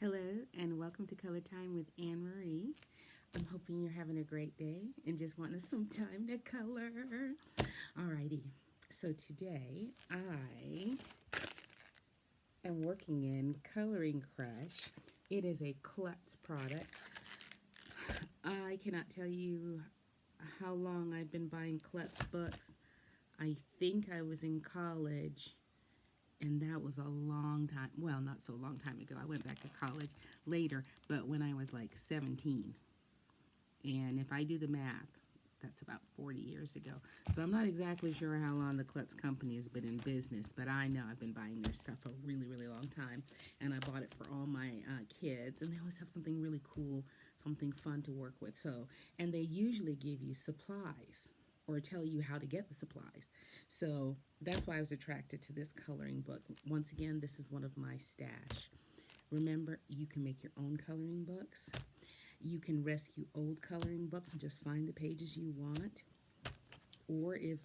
Hello and welcome to Color Time with Anmaree. I'm hoping you're having a great day and just wanting some time to color. Alrighty, so today I am working in Coloring Crush. It is a Klutz product. I cannot tell you how long I've been buying Klutz books. I think I was in college. And that was a long time, well, not so long time ago. I went back to college later, but when I was like 17. And if I do the math, that's about 40 years ago. So I'm not exactly sure how long the Klutz company has been in business, but I know I've been buying their stuff a really, really long time. And I bought it for all my kids, and they always have something really cool, something fun to work with. So, and they usually give you supplies or tell you how to get the supplies. So that's why I was attracted to this coloring book. Once again, this is one of my stash. Remember, you can make your own coloring books. You can rescue old coloring books and just find the pages you want. Or if,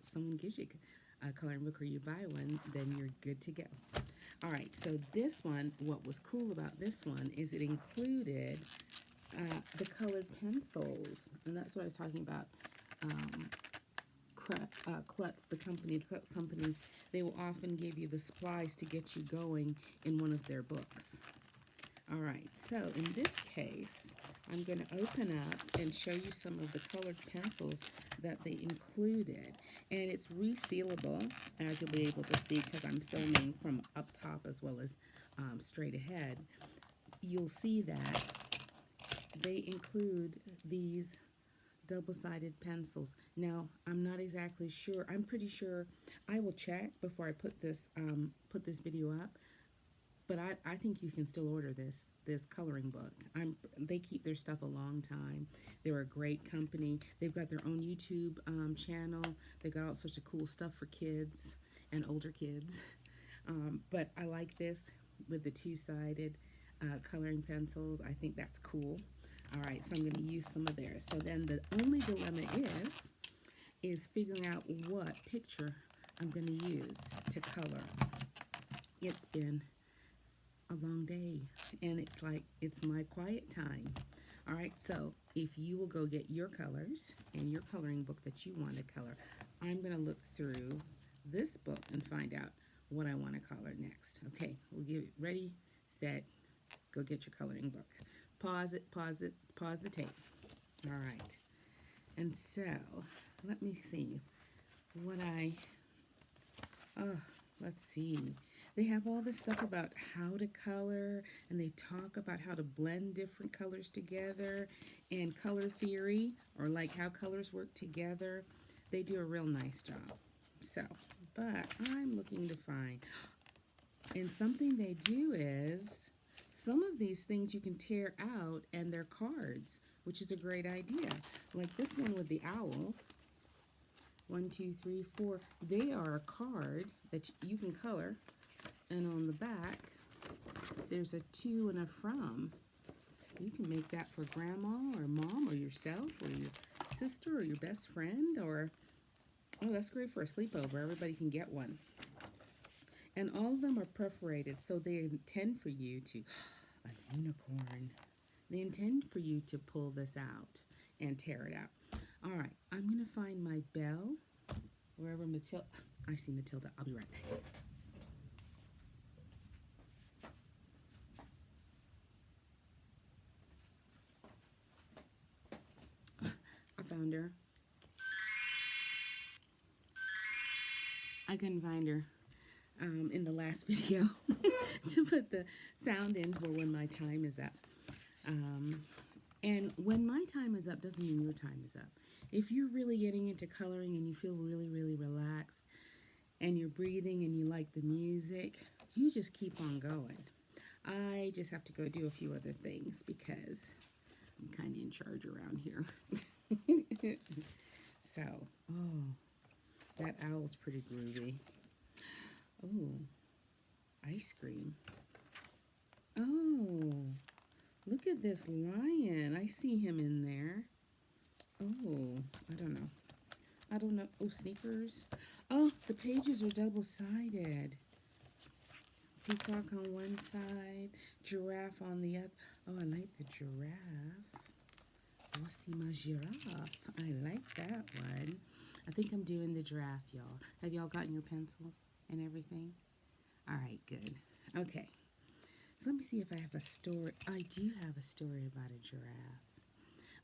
someone gives you a coloring book or you buy one, then you're good to go. All right, so this one, what was cool about this one is it included the colored pencils. And that's what I was talking about. Klutz, the Klutz company, they will often give you the supplies to get you going in one of their books. All right, so in this case, I'm going to open up and show you some of the colored pencils that they included. And it's resealable, as you'll be able to see because I'm filming from up top as well as straight ahead. You'll see that they include these double-sided pencils. Now, I'm not exactly sure. I'm pretty sure. I will check before I put this video up. But I think you can still order this coloring book. They keep their stuff a long time. They're a great company. They've got their own YouTube channel. They've got all sorts of cool stuff for kids and older kids. But I like this with the two-sided coloring pencils. I think that's cool. All right, so I'm going to use some of theirs. So then the only dilemma is figuring out what picture I'm going to use to color. It's been a long day, and it's like it's my quiet time. All right, so if you will go get your colors and your coloring book that you want to color, I'm going to look through this book and find out what I want to color next. Okay, we'll give it ready, set, go get your coloring book. Pause the tape. All right. And so, let me see let's see. They have all this stuff about how to color, and they talk about how to blend different colors together, and color theory, or like how colors work together. They do a real nice job. So, but I'm looking to find, and something they do is, some of these things you can tear out and they're cards, which is a great idea. Like this one with the owls. 1, 2, 3, 4. They are a card that you can color. And on the back, there's a to and a from. You can make that for grandma or mom or yourself or your sister or your best friend. Or, oh, that's great for a sleepover. Everybody can get one. And all of them are perforated, so they intend for you to, a unicorn, they intend for you to pull this out and tear it out. All right, I'm going to find my bell, wherever Matilda, I see Matilda, I'll be right back. I found her. I couldn't find her. In the last video to put the sound in for when my time is up. And when my time is up doesn't mean your time is up. If you're really getting into coloring and you feel really, really relaxed and you're breathing and you like the music, you just keep on going. I just have to go do a few other things because I'm kind of in charge around here. So, oh, that owl's pretty groovy. Oh, ice cream. Oh, look at this lion. I see him in there. Oh, I don't know. Oh, sneakers. Oh, the pages are double-sided. Peacock on one side, giraffe on the other. Oh, I like the giraffe. Voici ma girafe. I like that one. I think I'm doing the giraffe, y'all. Have y'all gotten your pencils and everything? All right, good. Okay. So let me see if I have a story. I do have a story about a giraffe,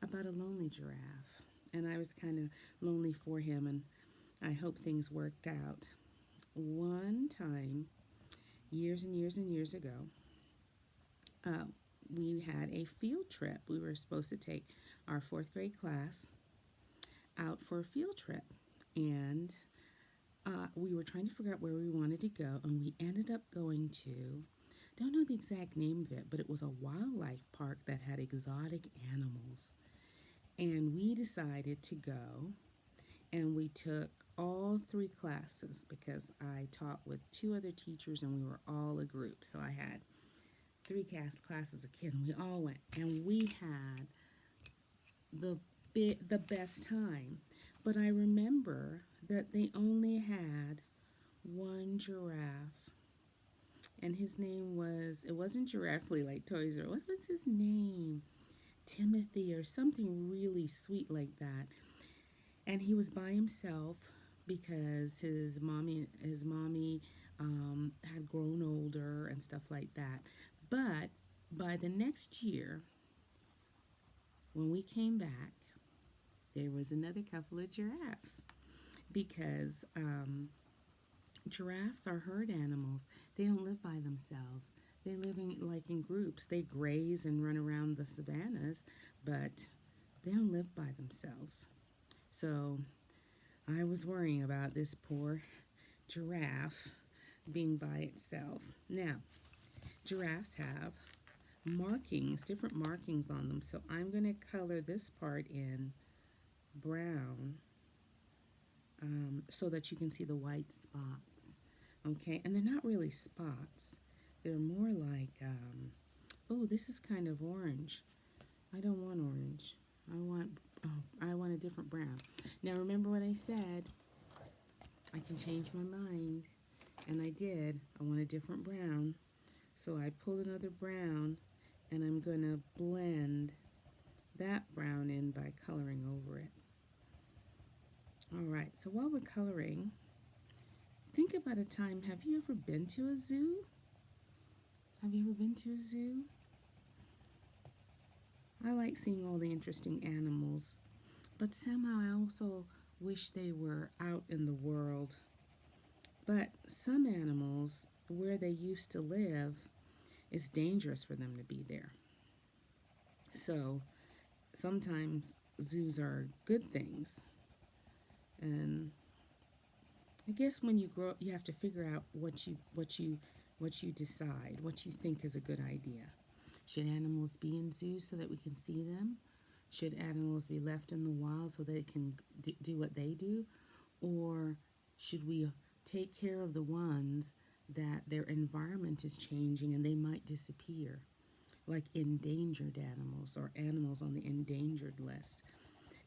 about a lonely giraffe. And I was kind of lonely for him, and I hope things worked out. One time, years and years and years ago, uh, we had a field trip. We were supposed to take our fourth grade class out for a field trip. And we were trying to figure out where we wanted to go, and we ended up going to, don't know the exact name of it, but it was a wildlife park that had exotic animals. And we decided to go, and we took all three classes because I taught with two other teachers and we were all a group. So I had three classes of kids, and we all went, and we had the best time. But I remember that they only had one giraffe, and his name was, it wasn't Giraffely like Toys R Us. What was his name? Timothy or something really sweet like that. And he was by himself because his mommy had grown older and stuff like that. But by the next year, when we came back, there was another couple of giraffes because giraffes are herd animals. They don't live by themselves. They live in groups. They graze and run around the savannas, but they don't live by themselves. So I was worrying about this poor giraffe being by itself. Now, giraffes have markings, different markings on them. So I'm going to color this part in brown so that you can see the white spots. Okay, and they're not really spots. They're more like, oh, this is kind of orange. I don't want orange. I want a different brown. Now remember what I said. I can change my mind. And I did. I want a different brown. So I pulled another brown, and I'm going to blend that brown in by coloring over it. All right, so while we're coloring, think about a time. Have you ever been to a zoo? Have you ever been to a zoo? I like seeing all the interesting animals, but somehow I also wish they were out in the world. But some animals, where they used to live, it's dangerous for them to be there. So sometimes zoos are good things. And I guess when you grow up, you have to figure out what you decide, what you think is a good idea. Should animals be in zoos so that we can see them? Should animals be left in the wild so they can do what they do? Or should we take care of the ones that their environment is changing and they might disappear, like endangered animals or animals on the endangered list?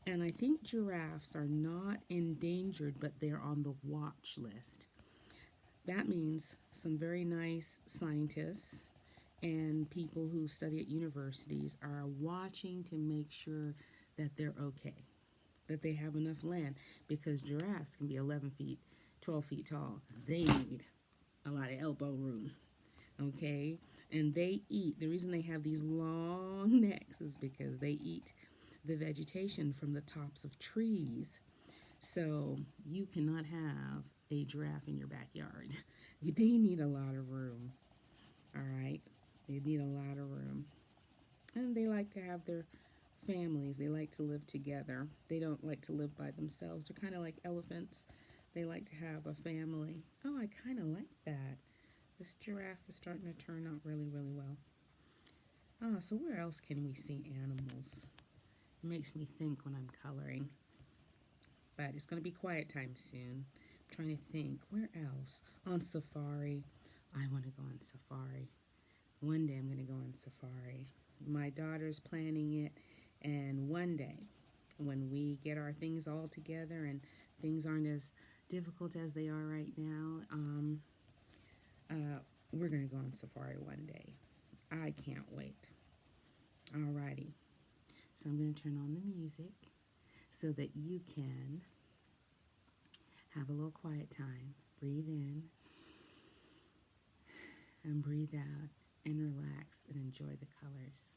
And I think giraffes are not endangered, but they're on the watch list. That means some very nice scientists and people who study at universities are watching to make sure that they're okay, that they have enough land, because giraffes can be 11 feet, 12 feet tall. They need a lot of elbow room, okay? And they eat, the reason they have these long necks is because they eat the vegetation from the tops of trees. So you cannot have a giraffe in your backyard. They need a lot of room, all right? They need a lot of room. And they like to have their families. They like to live together. They don't like to live by themselves. They're kind of like elephants. They like to have a family. Oh, I kind of like that. This giraffe is starting to turn out really, really well. Oh, so where else can we see animals? It makes me think when I'm coloring. But it's going to be quiet time soon. I'm trying to think. Where else? On safari. I want to go on safari. One day I'm going to go on safari. My daughter's planning it, and one day when we get our things all together and things aren't as difficult as they are right now, We're going to go on safari one day. I can't wait. Alrighty. So I'm going to turn on the music so that you can have a little quiet time. Breathe in and breathe out and relax and enjoy the colors.